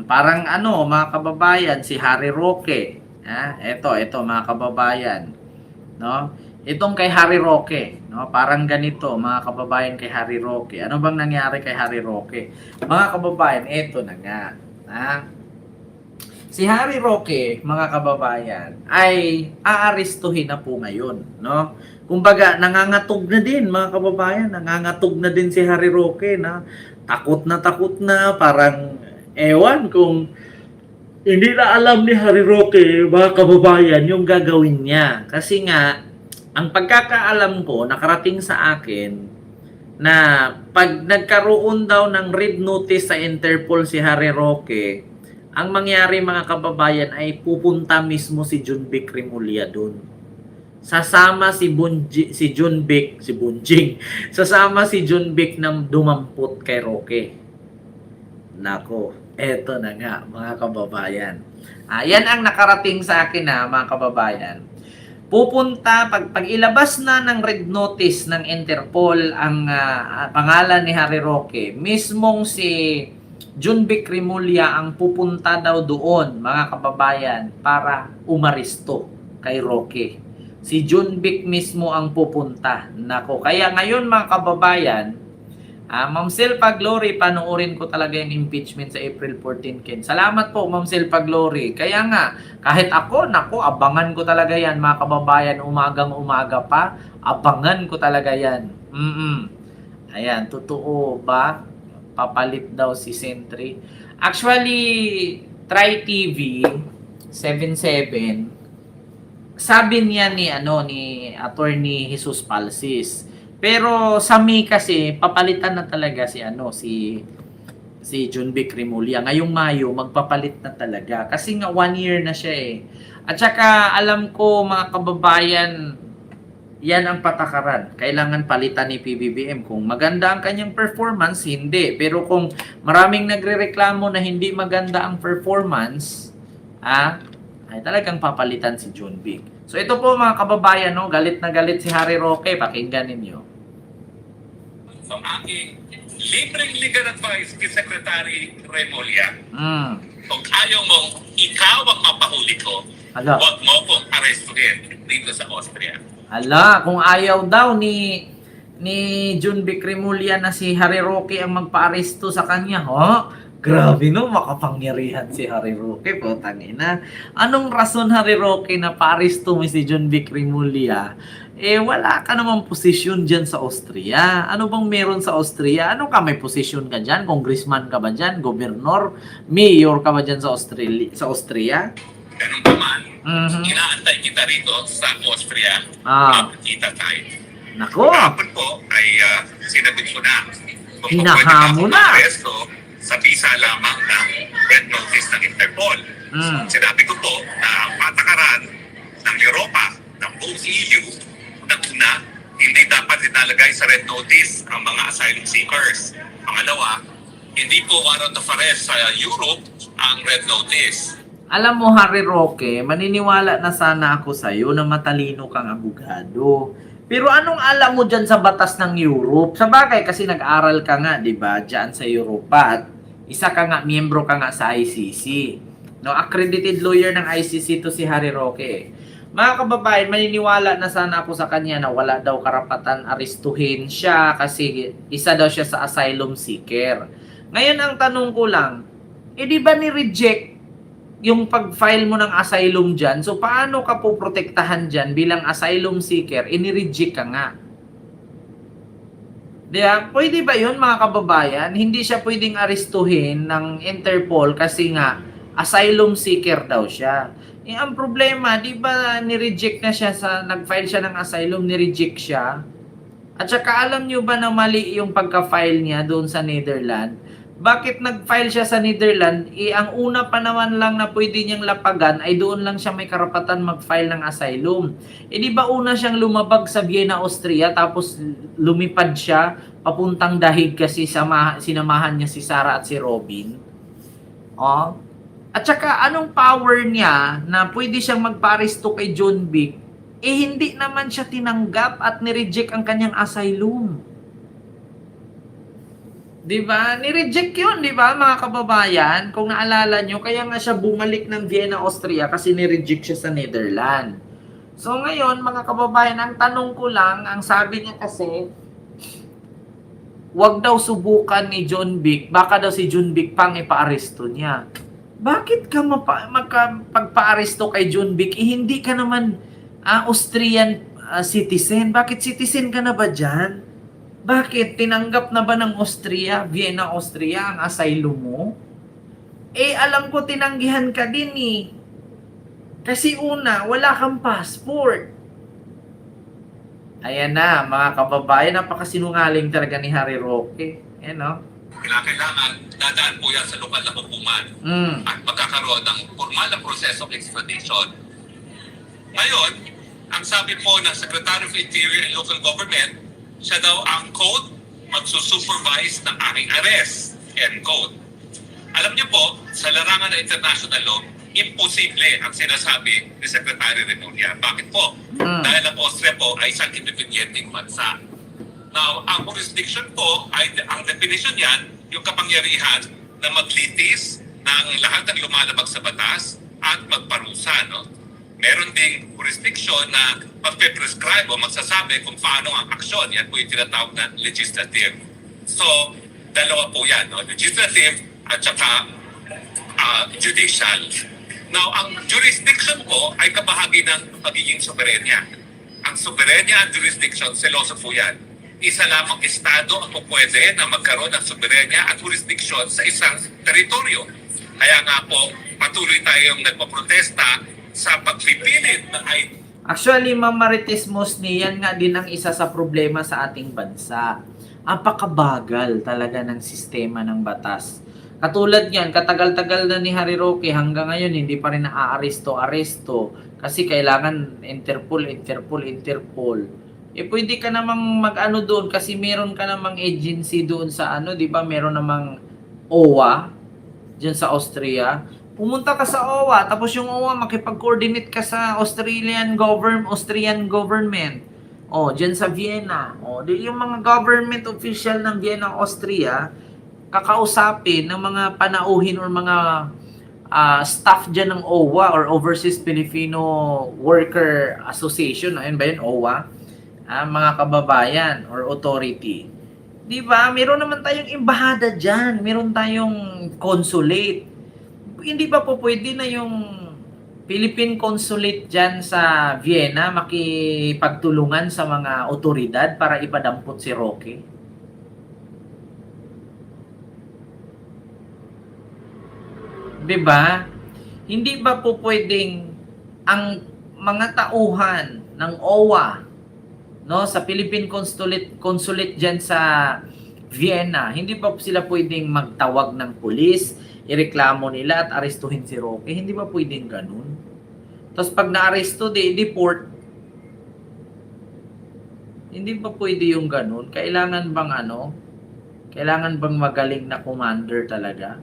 Parang ano, mga kababayan, si Harry Roque. Ito mga kababayan, no? Itong kay Harry Roque, no? Parang ganito, mga kababayan kay Harry Roque. Ano bang nangyari kay Harry Roque? Mga kababayan, ito na nga. Ha? Si Harry Roque, mga kababayan, ay aarestuhin na po ngayon, no? Kumbaga, nangangatog na din, mga kababayan, nangangatog na din si Harry Roque na, parang ewan kung hindi na alam ni Harry Roque, mga kababayan, yung gagawin niya. Kasi nga, ang pagkakaalam ko, nakarating sa akin, na pag nagkaroon daw ng red notice sa Interpol si Harry Roque, ang mangyari mga kababayan ay pupunta mismo si Junbic Rimulya doon. Sasama si Junbic, si Bunjing. Sasama si Junbic na dumampot kay Roque. Nako, eto na nga mga kababayan. Yan ang nakarating sa akin mga kababayan. Pupunta, pag ilabas na ng red notice ng Interpol ang pangalan ni Harry Roque, mismong si Junbic Rimulya ang pupunta daw doon, mga kababayan, para umaristo kay Roque. Si Junbic mismo ang pupunta. Nako, kaya ngayon mga kababayan, Ma'am Silpa Glory, panoorin ko talaga yung impeachment sa April 14, Ken. Salamat po, Ma'am Silpa Glory. Kaya nga, kahit ako, abangan ko talaga yan, mga kababayan, umagang-umaga pa, abangan ko talaga yan. Ayan, totoo ba? Papalit daw si Sentry. Actually, Try TV 77, sabi niya ni Attorney Jesus Palsis. Pero sa May kasi papalitan na talaga si Junbic Rimulya. Ngayong Mayo magpapalit na talaga kasi nga 1 year na siya eh. At saka alam ko mga kababayan, yan ang patakaran. Kailangan palitan ni PBBM. Kung maganda ang kanyang performance, hindi. Pero kung maraming nagrereklamo na hindi maganda ang performance, ay talagang papalitan si Junbic. So ito po mga kababayan, galit na galit si Harry Roque. Pakinggan ninyo. Ang aking libreng legal advice kay Secretary Remulla. Kung ayaw mong ikaw ang mapahuli ko, huwag mo kong arestuhin dito sa Austria. Kung ayaw daw ni Junbic Rimulya na si Harry Roque ang magpa-aresto sa kanya, grabe makapangyarihan si Harry Roque, putang ina. Anong rason Harry Roque na pa-aresto mo si Junbic Rimulya? Wala ka namang posisyon dyan sa Austria. Ano bang meron sa Austria? Ano ka, may posisyon ka dyan? Congressman ka ba dyan? Gobernador? Mayor ka ba dyan sa Austria? Ganun pa man, inaantay kita rito sa Austria. Kita tayo. Nako! Kapag po ay sinabi ko na. Hinahamo na! Sa visa lamang ng red notice ng Interpol. Sinabi ko po na ang patakaran ng Europa, ng buong EU, una, hindi dapat italagay sa red notice ang mga asylum seekers. Pangalawa, hindi po warrant of arrest sa Europe ang red notice. Alam mo, Harry Roque, maniniwala na sana ako sa'yo na matalino kang abogado. Pero anong alam mo dyan sa batas ng Europe? Sa bagay, kasi nag-aral ka nga, di ba, dyan sa Europa. At isa ka nga, miyembro ka nga sa ICC. Accredited lawyer ng ICC to si Harry Roque. Mga kababayan, maniniwala na sana ako sa kanya na wala daw karapatan arestuhin siya kasi isa daw siya sa asylum seeker. Ngayon, ang tanong ko lang, di ba ni-reject yung pag-file mo ng asylum dyan? So, paano ka po protektahan dyan bilang asylum seeker? Inireject ka nga. Diba? Pwede ba yun mga kababayan? Hindi siya pwedeng arestuhin ng Interpol kasi nga asylum seeker daw siya. Ang problema, di ba ni-reject na siya nag-file siya ng asylum, ni-reject siya? At saka alam nyo ba na mali yung pagka-file niya doon sa Netherlands? Bakit nag-file siya sa Netherlands? Ang una pa naman lang na pwede niyang lapagan ay doon lang siya may karapatan mag-file ng asylum. Di ba una siyang lumabag sa Vienna, Austria, tapos lumipad siya papuntang Dahig kasi sinamahan niya si Sarah at si Robin? At saka anong power niya na pwede siyang magpa-aresto kay Junbic? Hindi naman siya tinanggap at nireject ang kanyang asylum. 'Di ba? Ni-reject 'yun, 'di ba, mga kababayan? Kung naalala nyo, kaya nga siya bumalik ng Vienna, Austria kasi ni-reject siya sa Netherlands. So ngayon, mga kababayan, ang tanong ko lang, ang sabi niya kasi, wag daw subukan ni John Vic, baka daw si John Vic pang ipaaresto niya. Bakit ka pagpa-aresto kay John Vic? Hindi ka naman Austrian citizen. Bakit citizen ka na ba dyan? Bakit? Tinanggap na ba ng Austria, Vienna, Austria, ang asylum mo? Alam ko tinanggihan ka din eh. Kasi una, wala kang passport. Ayan na, mga kababayan, napakasinungaling talaga ni Harry Roque. No? Kailangan dadaan po yan sa lokal na hukuman at magkakaroon ng formal na proseso of extradition. Ngayon, ang sabi po ng Secretary of Interior and Local Government, siya daw ang code magsusupervise ng aking arrest. End quote. Alam niyo po, sa larangan ng international law, imposible ang sinasabi ni Secretary Remulla. Bakit po? Dahil ang Austria po ay isang independenteng bansa. Now, ang jurisdiction po, ay ang definition yan, yung kapangyarihan na maglitis ng lahat ng lumalabag sa batas at magparusa. No? Meron ding jurisdiction na magpe-prescribe o magsasabi kung paano ang aksyon. Yan po yung tinatawag na legislative. So, dalawa po yan. No? Legislative at saka judicial. Now, ang jurisdiction po ay kabahagi ng pagiging soberenya. Ang soberenya at jurisdiction, seloso po yan. Isa lamang estado ang pupwede na magkaroon ng soberenya at jurisdiction sa isang teritoryo. Kaya nga po, patuloy tayong nagpaprotesta sa pagpipilit na ay... Actually, Ma'am Marites Mosni, yan nga din ang isa sa problema sa ating bansa. Ang pakabagal talaga ng sistema ng batas. Katulad yan, katagal-tagal na ni Harry Roque, hanggang ngayon hindi pa rin na-aresto. Kasi kailangan Interpol. Pwede ka namang mag-ano doon kasi meron ka namang agency doon sa di ba? Meron namang OWA diyan sa Austria. Pumunta ka sa OWA, tapos yung OWA makipag-coordinate ka sa Austrian government. Diyan sa Vienna. Yung mga government official ng Vienna, Austria, kakausapin ng mga panauhin or mga staff diyan ng OWA or Overseas Filipino Worker Association. Ayun ba yun, OWA? Mga kababayan or authority. Di ba? Meron naman tayong embahada dyan. Meron tayong consulate. Hindi ba po pwede na yung Philippine Consulate dyan sa Vienna makipagtulungan sa mga otoridad para ipadampot si Roque? Di ba? Hindi ba po pwedeng ang mga tauhan ng OWA, no, sa Philippine Consulate diyan sa Vienna, hindi pa sila pwedeng magtawag ng pulis, ireklamo nila at arestuhin si Roque? Hindi ba pwedeng ganun? Tapos pag na-aresto, deport. Hindi ba pwede yung ganun? Kailangan bang magaling na commander talaga?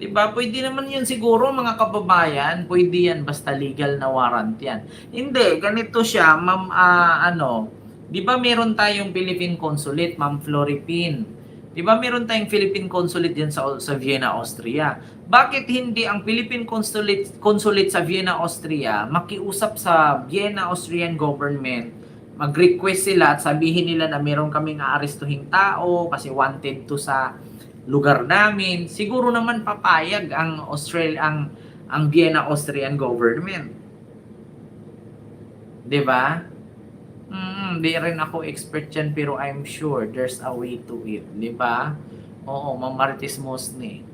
Diba? Pwede naman yun siguro, mga kababayan. Pwede yan, basta legal na warrant yan. Hindi, ganito siya, ma'am, di ba meron tayong Philippine Consulate, ma'am Floripin? Di ba meron tayong Philippine Consulate dyan sa Vienna, Austria? Bakit hindi ang Philippine Consulate sa Vienna, Austria makiusap sa Vienna, Austrian government, mag-request sila at sabihin nila na meron kaming aarestuhing tao kasi wanted to sa lugar namin? Siguro naman papayag ang Vienna Austrian government. 'Di ba? Di rin ako expert yan, pero I'm sure there's a way to it, 'di ba? Oo, Ma'am Marites Mosni.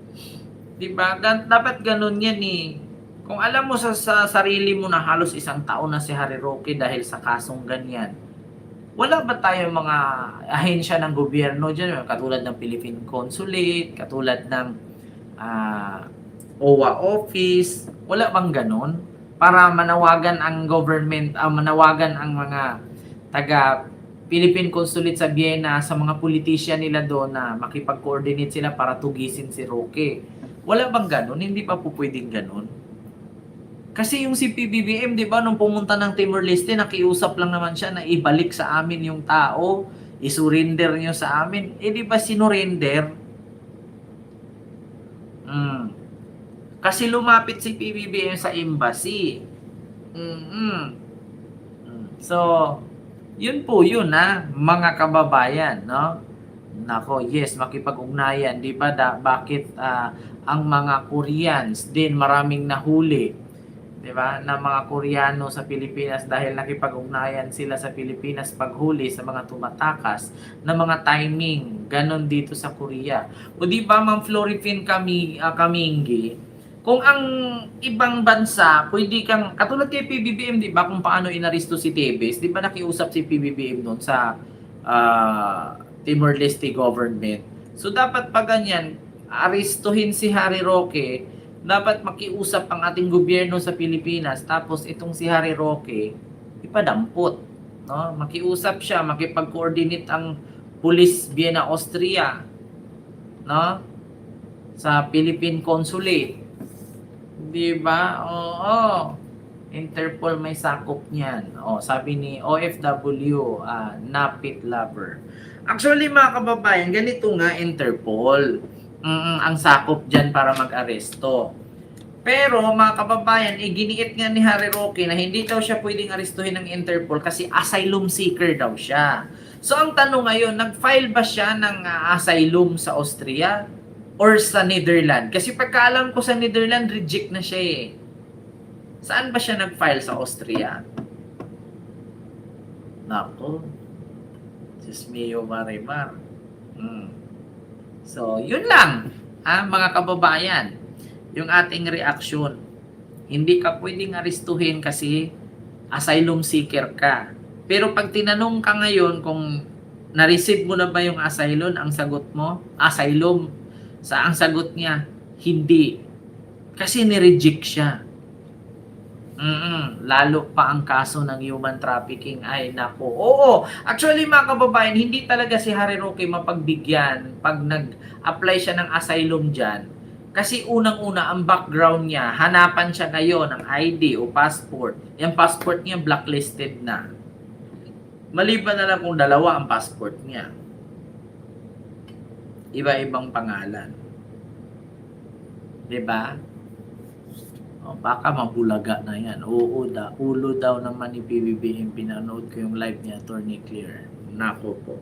'Di ba? Dapat ganun yan eh. Kung alam mo sa sarili mo na halos isang taon na si Harry Roque dahil sa kasong ganyan, wala ba tayong mga ahensya ng gobyerno dyan, katulad ng Philippine Consulate, katulad ng OWA office? Wala bang ganon? Para manawagan ang government, manawagan ang mga taga Philippine Consulate sa Vienna sa mga politician nila doon na makipag-coordinate sila para tugisin si Roque. Wala bang ganon? Hindi pa po pwedeng ganon. Kasi yung si PBBM, di ba, nung pumunta ng Timor-Leste, nakiusap lang naman siya na ibalik sa amin yung tao. isurrender nyo sa amin. Eh, di ba sinurrender? Kasi lumapit si PBBM sa embassy. So, yun po yun mga kababayan, no? Nako, yes, makipag-ugnayan, di ba? Bakit ang mga Koreans din maraming nahuli, di ba? Na mga Koreano sa Pilipinas dahil nakipag-ugnayan sila sa Pilipinas paghuli sa mga tumatakas na mga timing, ganon dito sa Korea. O di ba, Ma'am Florifin Kamingi, kung ang ibang bansa, pwede kang, katulad kay PBBM, di ba, kung paano inaresto si Tebes, di ba nakiusap si PBBM noon sa Timor-Leste government. So, dapat pa ganyan, arestuhin si Harry Roque, dapat makiusap ang ating gobyerno sa Pilipinas, tapos itong si Harry Roque, ipadampot. No? Makiusap siya, makipag-coordinate ang Police Vienna, Austria, no? Sa Philippine Consulate. Di ba? Oo. Interpol may sakop niyan. Sabi ni OFW, Napit Lover. Actually, mga kababayan, ganito nga Interpol. Ang sakop dyan para mag-aresto. Pero, mga kababayan, giniit nga ni Harry Roque na hindi daw siya pwedeng arestuhin ng Interpol kasi asylum seeker daw siya. So, ang tanong ngayon, nag-file ba siya ng asylum sa Austria or sa Netherlands? Kasi pagkaalam ko sa Netherlands, reject na siya eh. Saan ba siya nag-file sa Austria? Nako. Sismio Marimar. So, yun lang, mga kababayan. Yung ating reaksyon. Hindi ka pwedeng arestuhin kasi asylum seeker ka. Pero pag tinanong ka ngayon kung na-receive mo na ba yung asylum, ang sagot mo, asylum. Ang sagot niya, hindi. Kasi ni-reject siya. Lalo pa ang kaso ng human trafficking ay nako. Oo, actually mga kababayan, hindi talaga si Harry Roque mapagbigyan pag nag-apply siya ng asylum dyan. Kasi unang-una, ang background niya, hanapan siya ngayon ng ID o passport. Yung passport niya blacklisted na. Maliban na lang kung dalawa ang passport niya. Iba-ibang pangalan. Diba? Baka mabulaga na yan. Ulo daw naman ni PBBM. Pinanood ko yung live niya, Attorney Clear. Nako po.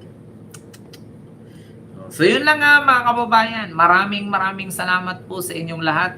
So, yun lang mga kababayan. Maraming salamat po sa inyong lahat.